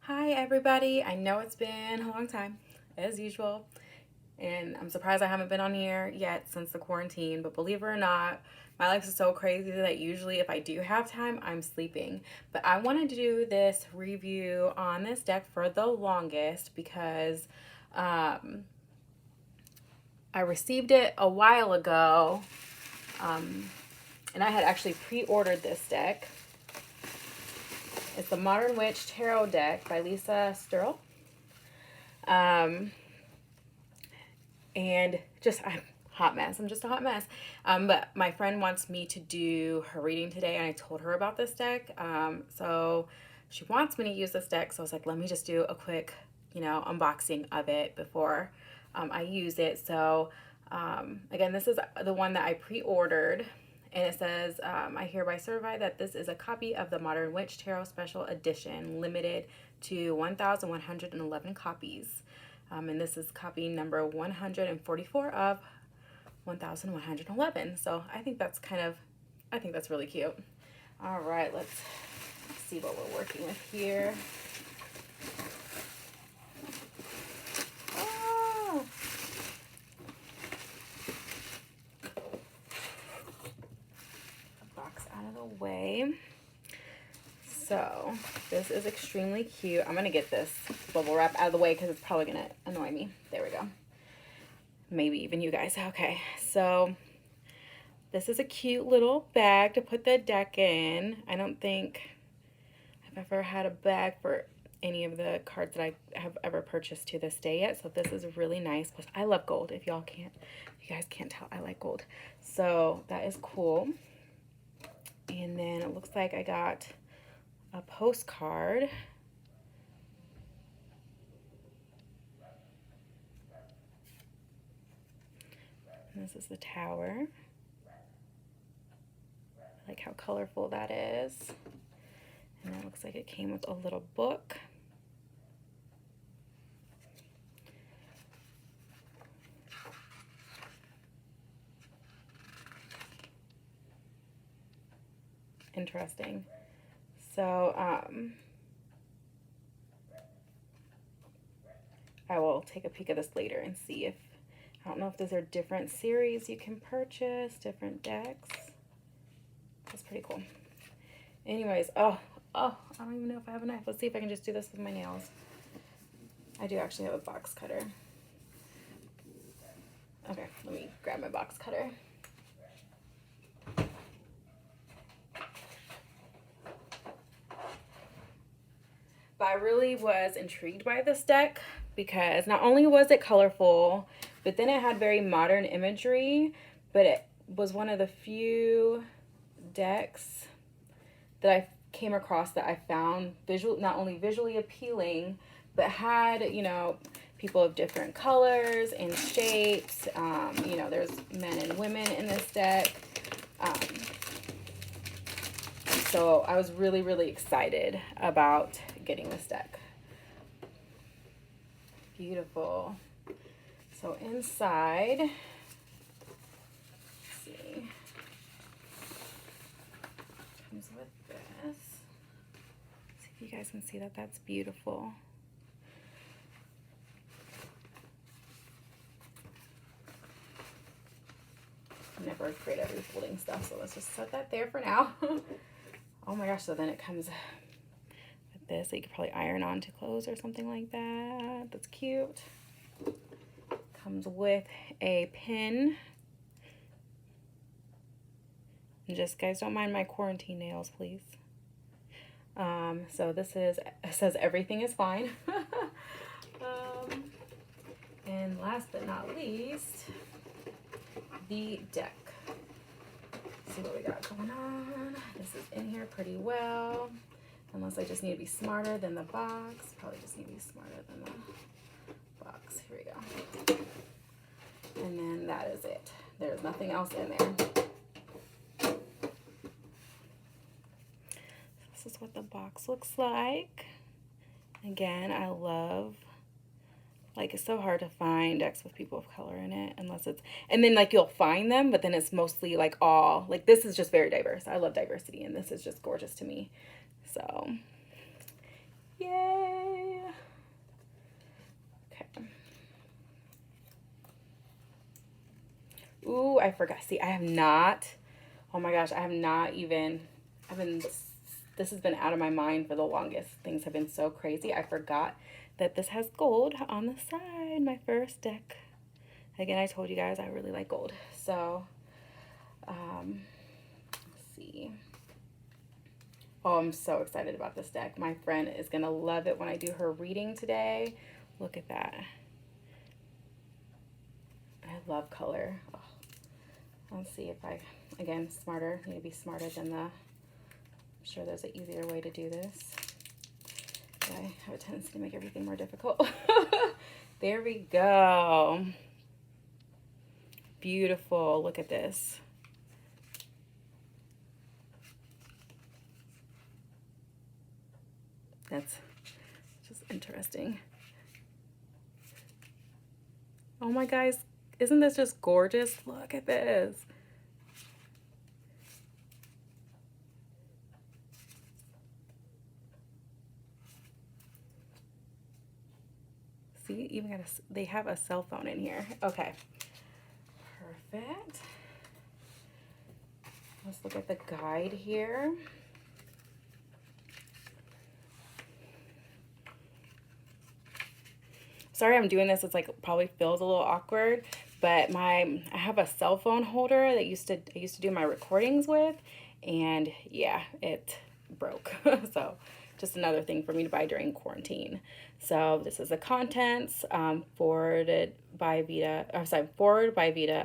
Hi everybody, I know it's been a long time, as usual, and I'm surprised I haven't been on here yet since the quarantine, but believe it or not, my life is so crazy that usually if I do have time, I'm sleeping. But I wanted to do this review on this deck for the longest because um, I received it a while ago, and I had actually pre-ordered this deck. It's the Modern Witch Tarot deck by Sterle. And just I'm a hot mess. I'm just a hot mess. But my friend wants me to do her reading today, and I told her about this deck. So she wants me to use this deck. So I was like, let me just do a quick, unboxing of it before I use it. So again, this is the one that I pre-ordered. And it says, I hereby certify that this is a copy of the Modern Witch Tarot Special Edition, limited to 1,111 copies. And this is copy number 144 of 1,111. So I think that's really cute. All right, let's see what we're working with here. Oh. Box out of the way. So this is extremely cute. I'm gonna get this bubble wrap out of the way because it's probably gonna annoy me. There we go. Maybe even you guys. Okay, so this is a cute little bag to put the deck in. I don't think I've ever had a bag for any of the cards that I have ever purchased to this day yet. So this is really nice. Plus I love gold. If you guys can't tell, I like gold. So that is cool. And then it looks like I got a postcard. And this is the tower. I like how colorful that is. And it looks like it came with a little book. Interesting. So, I will take a peek at this later and see if, I don't know if those are different series you can purchase, different decks. That's pretty cool. Anyways, oh, I don't even know if I have a knife. Let's see if I can just do this with my nails. I do actually have a box cutter. Okay, let me grab my box cutter. But I really was intrigued by this deck because not only was it colorful, but then it had very modern imagery, but it was one of the few decks that I came across that I found not only visually appealing, but had, people of different colors and shapes. There's men and women in this deck. So I was really, really excited about getting this deck. Beautiful. So inside, let's see, comes with this. See if you guys can see that. That's beautiful. I'm never great at refolding stuff, so let's just set that there for now. Oh my gosh, so then it comes with this that you could probably iron on to clothes or something like that. That's cute. Comes with a pin. And just, guys, don't mind my quarantine nails, please. So this is, it says everything is fine. And last but not least, the deck. Let's see what we got going on. This is in here pretty well. Unless I just need to be smarter than the box. Probably just need to be smarter than the box. Here we go. And then that is it. There's nothing else in there. This is what the box looks like. Again, I love, like, it's so hard to find decks with people of color in it unless it's, and then like you'll find them, but then it's mostly like all, like this is just very diverse. I love diversity and this is just gorgeous to me. So, yay. forgot. See, I have not, oh my gosh, I have not even, this has been out of my mind for the longest. Things have been so crazy. I forgot that this has gold on the side, my first deck. Again, I told you guys I really like gold. So, let's see. Oh, I'm so excited about this deck. My friend is going to love it when I do her reading today. Look at that. I love color. Oh, let's see if I, again, smarter. Need to be smarter than the, I'm sure there's an easier way to do this. But I have a tendency to make everything more difficult. There we go. Beautiful. Look at this. That's just interesting. Oh my guys, isn't this just gorgeous? Look at this. See, even got they have a cell phone in here. Okay. Perfect. Let's look at the guide here. Sorry I'm doing this, it's like probably feels a little awkward, but I have a cell phone holder that I used to do my recordings with, and yeah, it broke. So just another thing for me to buy during quarantine. So this is the contents, forwarded by Vita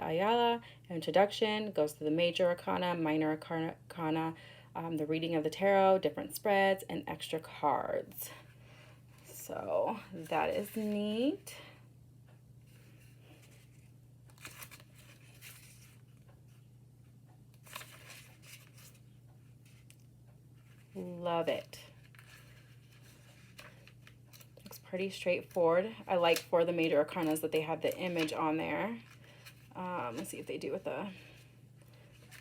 Ayala. Introduction goes through the major arcana, minor arcana, the reading of the tarot, different spreads, and extra cards. So that is neat. Love it. Looks pretty straightforward. I like for the major arcanas that they have the image on there. Let's see if they do with the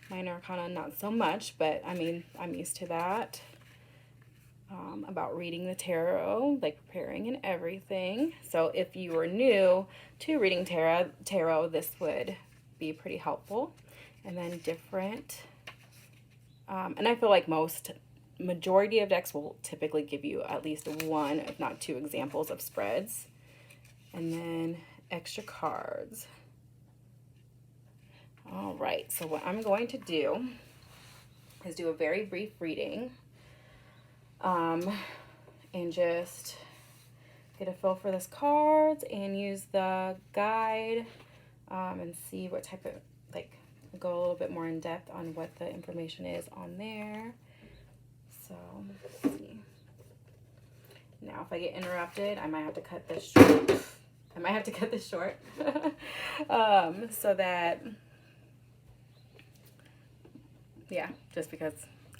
minor arcana, not so much, but I mean, I'm used to that. About reading the tarot, like preparing and everything. So if you were new to reading tarot, this would be pretty helpful. And then different, and I feel like majority of decks will typically give you at least one, if not two examples of spreads. And then extra cards. All right, so what I'm going to do is do a very brief reading. And just get a feel for this cards and use the guide, and see what type of, like, go a little bit more in depth on what the information is on there. So let's see. Now if I get interrupted, I might have to cut this short. So that, yeah, just because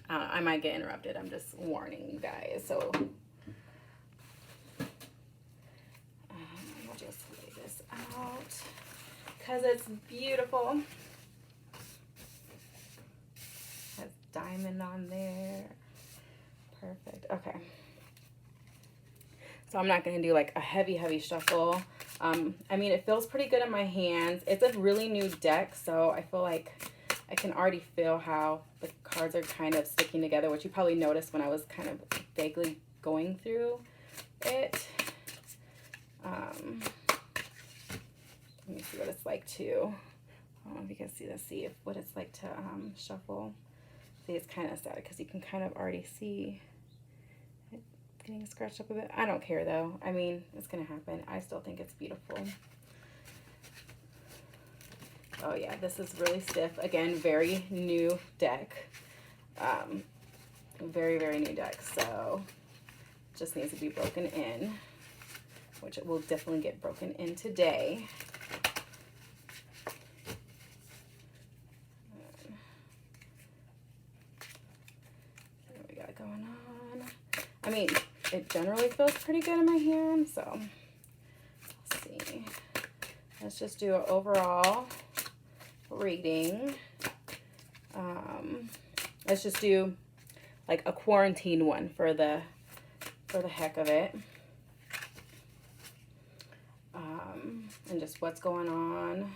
I might get interrupted. I'm just warning you guys. So I'll just lay this out because it's beautiful. Has diamond on there. Perfect. Okay. So I'm not going to do like a heavy shuffle. I mean, it feels pretty good in my hands. It's a really new deck, so I feel like I can already feel how the cards are kind of sticking together, which you probably noticed when I was kind of vaguely going through it. Let me see what it's like to, I don't know if you can see this, what it's like to shuffle. See, it's kind of sad because you can kind of already see it getting scratched up a bit. I don't care though. I mean, it's going to happen. I still think it's beautiful. Oh yeah, this is really stiff. Again, very new deck. Very new deck. So just needs to be broken in, which it will definitely get broken in today. What we got going on? I mean, it generally feels pretty good in my hand. So let's see. Let's just do an overall reading. Let's just do like a quarantine one for the heck of it, and just what's going on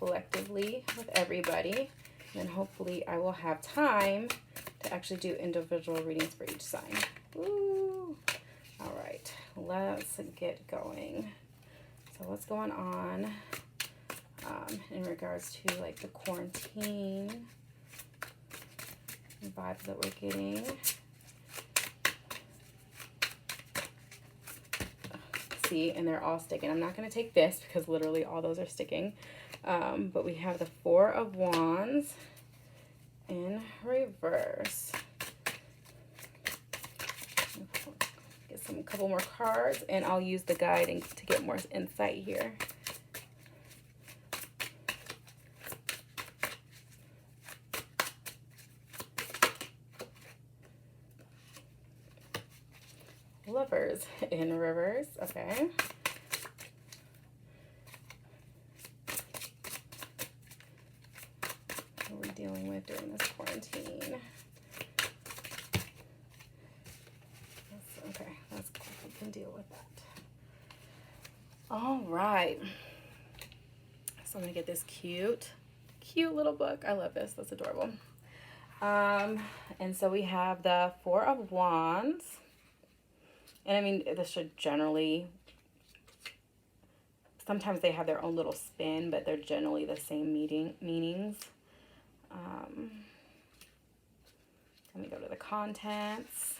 collectively with everybody. And hopefully I will have time to actually do individual readings for each sign. Woo! All right, let's get going. So what's going on in regards to like the quarantine vibes that we're getting? See, and they're all sticking. I'm not going to take this because literally all those are sticking. But we have the Four of Wands in reverse. Get a couple more cards, and I'll use the guiding to get more insight here. Lovers in reverse, okay. What are we dealing with during this quarantine? Okay, that's cool. We can deal with that. All right. So I'm gonna get this cute little book. I love this. That's adorable. And so we have the Four of Wands. And I mean, this should generally, sometimes they have their own little spin, but they're generally the same meanings. Let me go to the contents.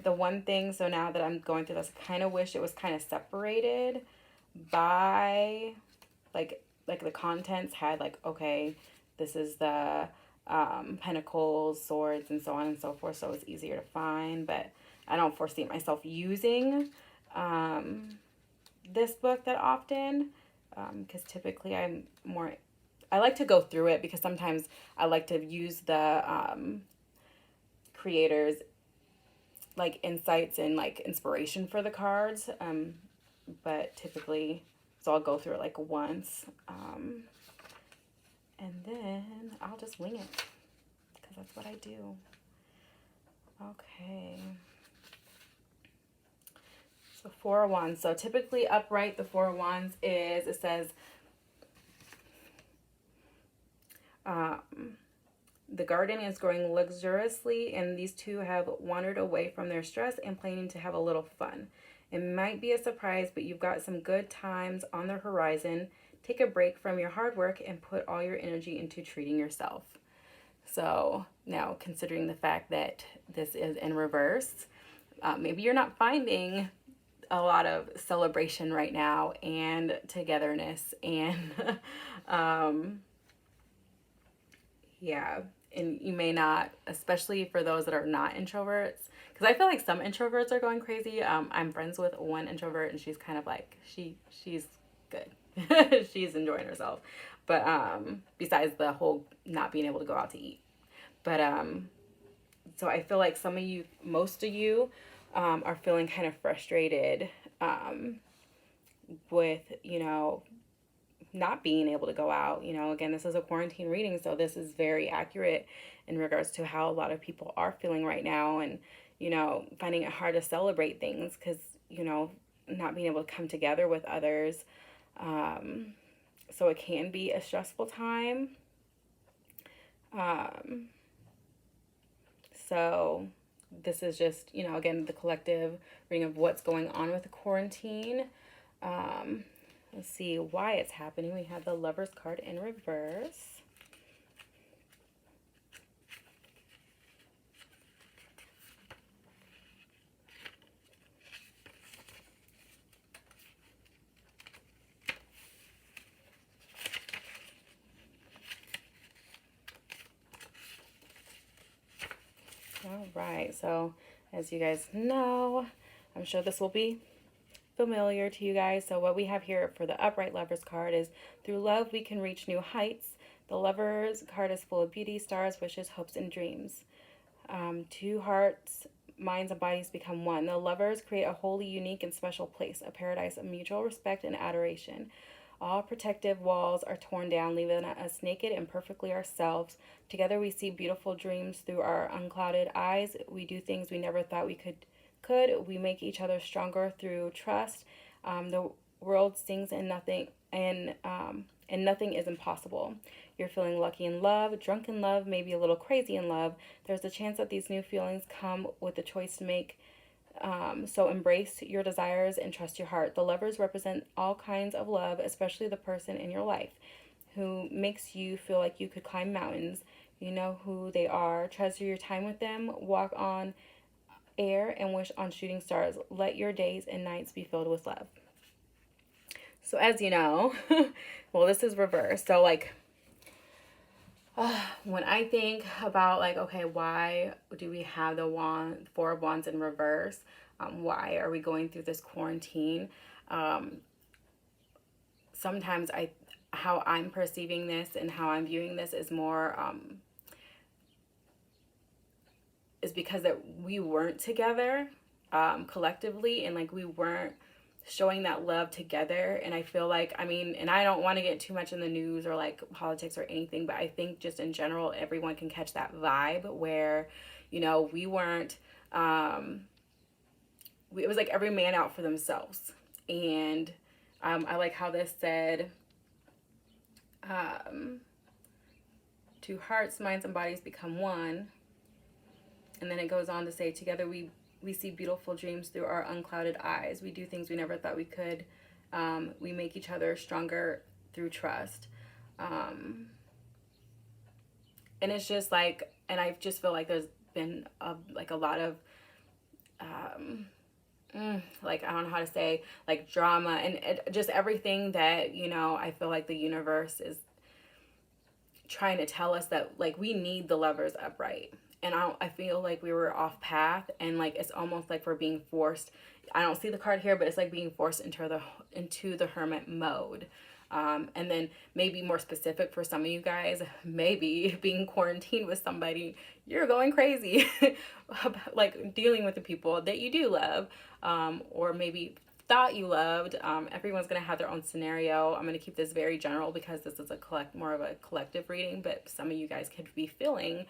The one thing, so now that I'm going through this, I kind of wish it was kind of separated by, like the contents had like, okay, this is the pentacles, swords, and so on and so forth, so it's easier to find. But I don't foresee myself using this book that often, because typically I like to go through it, because sometimes I like to use the creators like insights and like inspiration for the cards, but typically, so I'll go through it like once, and then I'll just wing it, because that's what I do. Okay. So Four of Wands. So typically upright, the Four of Wands is, it says, the garden is growing luxuriously, and these two have wandered away from their stress and planning to have a little fun. It might be a surprise, but you've got some good times on the horizon. Take a break from your hard work and put all your energy into treating yourself. So now, considering the fact that this is in reverse, maybe you're not finding a lot of celebration right now and togetherness and yeah, and you may not, especially for those that are not introverts, because I feel like some introverts are going crazy. I'm friends with one introvert, and she's kind of like, she's good. She's enjoying herself. But besides the whole not being able to go out to eat. But so I feel like some of you, most of you, are feeling kind of frustrated with, you know, not being able to go out. You know, again, this is a quarantine reading, so this is very accurate in regards to how a lot of people are feeling right now, and, you know, finding it hard to celebrate things because, you know, not being able to come together with others. So it can be a stressful time. So this is just, you know, again, the collective reading of what's going on with the quarantine. Let's see why it's happening. We have the Lover's card in reverse. All right, so as you guys know, I'm sure this will be familiar to you guys. So what we have here for the upright Lover's card is, through love we can reach new heights. The Lover's card is full of beauty, stars, wishes, hopes, and dreams. Two hearts, minds, and bodies become one. The lovers create a wholly unique and special place, a paradise of mutual respect and adoration. All protective walls are torn down, leaving us naked and perfectly ourselves. Together we see beautiful dreams through our unclouded eyes. We do things we never thought we could could. We make each other stronger through trust. The world sings and nothing is impossible. You're feeling lucky in love, drunk in love, maybe a little crazy in love. There's a chance that these new feelings come with a choice to make. So embrace your desires and trust your heart. The lovers represent all kinds of love, especially the person in your life who makes you feel like you could climb mountains. You know who they are. Treasure your time with them. Walk on air and wish on shooting stars. Let your days and nights be filled with love. So as you know, well, this is reverse. So like, when I think about like, okay, why do we have the Four of Wands in reverse? Why are we going through this quarantine? Sometimes how I'm perceiving this and how I'm viewing this is more, is because that we weren't together collectively, and like we weren't showing that love together. And I feel like, I mean, and I don't want to get too much in the news or like politics or anything, but I think just in general, everyone can catch that vibe where, you know, we weren't, it was like every man out for themselves. And I like how this said, two hearts, minds, and bodies become one. And then it goes on to say, together we see beautiful dreams through our unclouded eyes. We do things we never thought we could. We make each other stronger through trust. And it's just like, and I just feel like there's been like a lot of, like, I don't know how to say, like drama and just everything that, you know, I feel like the universe is trying to tell us that like we need the lovers upright. And I feel like we were off path, and like it's almost like we're being forced. I don't see the card here, but it's like being forced into the hermit mode. And then maybe more specific for some of you guys, maybe being quarantined with somebody, you're going crazy, like dealing with the people that you do love, or maybe thought you loved. Everyone's going to have their own scenario. I'm going to keep this very general because this is more of a collective reading, but some of you guys could be feeling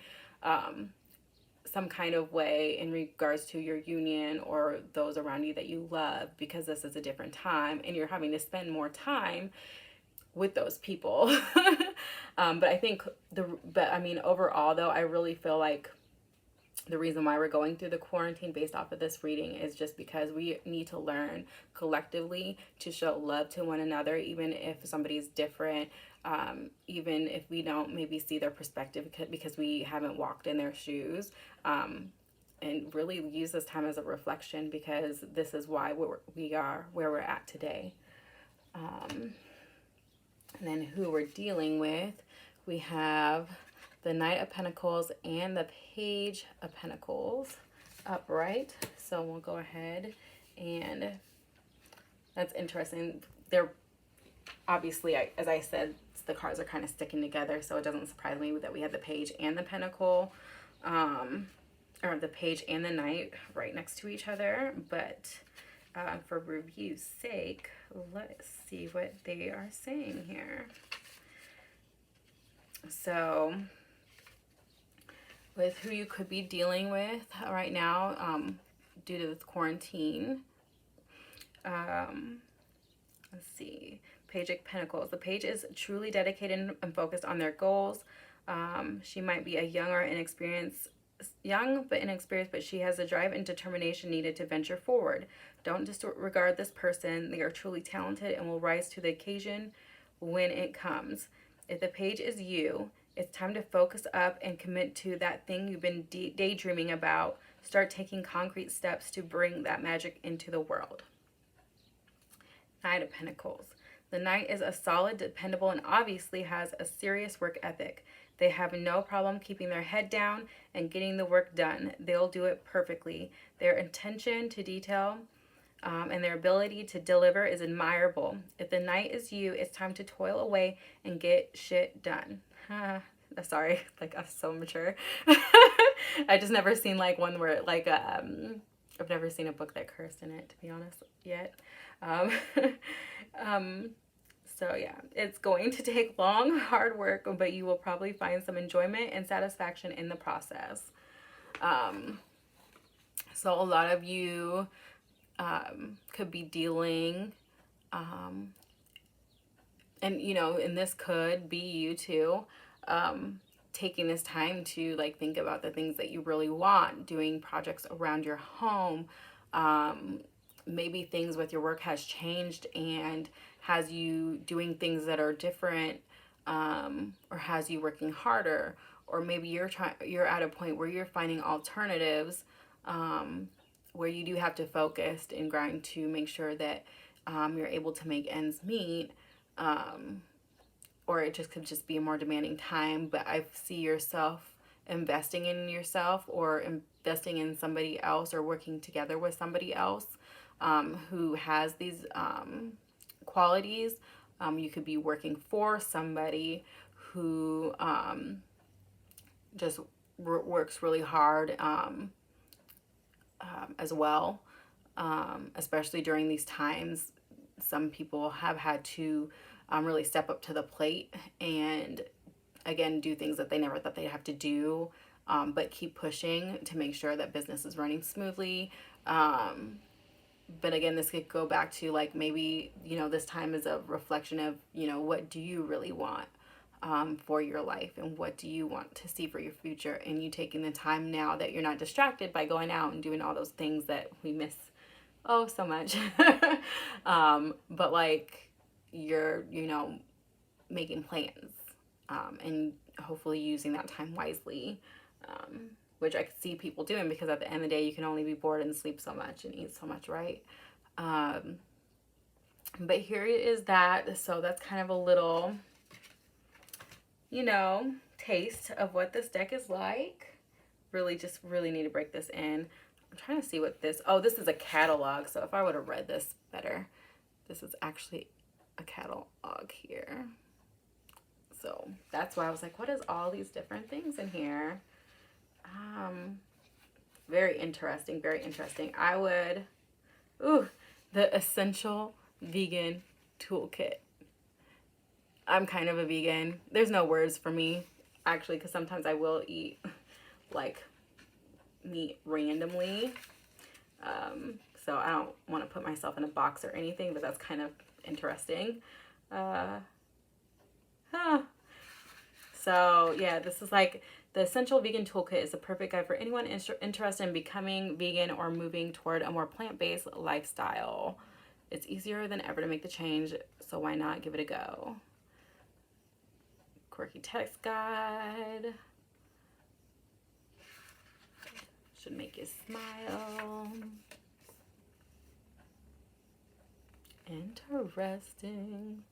some kind of way in regards to your union or those around you that you love, because this is a different time and you're having to spend more time with those people. But I think overall though, I really feel like the reason why we're going through the quarantine based off of this reading is just because we need to learn collectively to show love to one another, even if somebody's different, even if we don't maybe see their perspective because we haven't walked in their shoes, and really use this time as a reflection, because this is why we are where we're at today. And then who we're dealing with, we have the Knight of Pentacles and the Page of Pentacles upright. So we'll go ahead, and that's interesting. They're obviously, as I said, the cards are kind of sticking together, so it doesn't surprise me that we have the Page and the Pentacle, or the Page and the Knight right next to each other. But for review's sake, let's see what they are saying here. So with who you could be dealing with right now, due to this quarantine, let's see, Page of Pentacles. The Page is truly dedicated and focused on their goals. She might be young but inexperienced, but she has the drive and determination needed to venture forward. Don't disregard this person. They are truly talented and will rise to the occasion when it comes. If the Page is you, it's time to focus up and commit to that thing you've been daydreaming about. Start taking concrete steps to bring that magic into the world. Knight of Pentacles. The Knight is a solid, dependable, and obviously has a serious work ethic. They have no problem keeping their head down and getting the work done. They'll do it perfectly. Their attention to detail and their ability to deliver is admirable. If the Knight is you, it's time to toil away and get shit done. Sorry, like I'm so mature. I just never seen like one where like I've never seen a book that cursed in it, to be honest, yet. So yeah, it's going to take long, hard work, but you will probably find some enjoyment and satisfaction in the process. So a lot of you could be dealing, and you know, and this could be you too, taking this time to like think about the things that you really want, doing projects around your home. Maybe things with your work has changed and has you doing things that are different, or has you working harder, or maybe you're at a point where you're finding alternatives, where you do have to focus and grind to make sure that you're able to make ends meet, or it just could just be a more demanding time. But I see yourself investing in yourself or investing in somebody else or working together with somebody else who has these qualities. You could be working for somebody who just works really hard as well, especially during these times. Some people have had to really step up to the plate and again do things that they never thought they'd have to do, but keep pushing to make sure that business is running smoothly. But again, this could go back to like maybe, you know, this time is a reflection of, you know, what do you really want for your life and what do you want to see for your future, and you taking the time now that you're not distracted by going out and doing all those things that we miss so much. But like you're, you know, making plans, and hopefully using that time wisely, which I could see people doing, because at the end of the day, you can only be bored and sleep so much and eat so much, right? But here is that. So that's kind of a little, you know, taste of what this deck is like. Really need to break this in. I'm trying to see what this, this is a catalog. So if I would have read this better, this is actually a catalog here. So that's why I was like, what is all these different things in here? Very interesting, very interesting. I would, the Essential Vegan Toolkit. I'm kind of a vegan. There's no words for me, actually, because sometimes I will eat, like, meat randomly. So I don't want to put myself in a box or anything, but that's kind of interesting. So yeah, this is like the Essential Vegan Toolkit is the perfect guide for anyone interested in becoming vegan or moving toward a more plant-based lifestyle. It's easier than ever to make the change, so why not give it a go? Quirky text guide. Should make you smile. Interesting.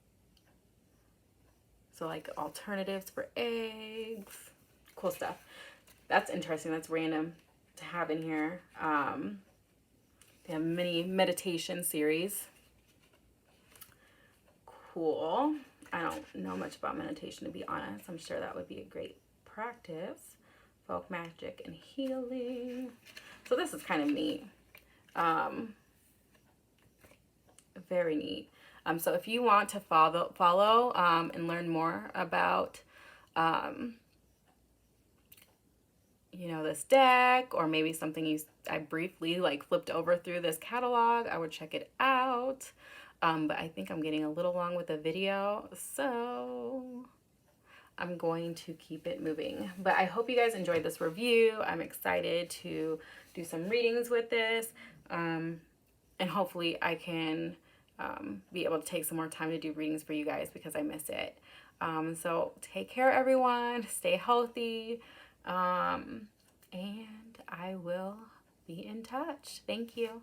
So like alternatives for eggs. Cool stuff. That's interesting. That's random to have in here. They have mini meditation series. Cool. I don't know much about meditation, to be honest. I'm sure that would be a great practice. Folk magic and healing. So this is kind of neat. Very neat. So if you want to follow and learn more about, you know, this deck, or maybe something I briefly like flipped over through this catalog, I would check it out. But I think I'm getting a little long with the video, so I'm going to keep it moving. But I hope you guys enjoyed this review. I'm excited to do some readings with this, and hopefully I can be able to take some more time to do readings for you guys, because I miss it. So take care, everyone. Stay healthy. And I will be in touch. Thank you.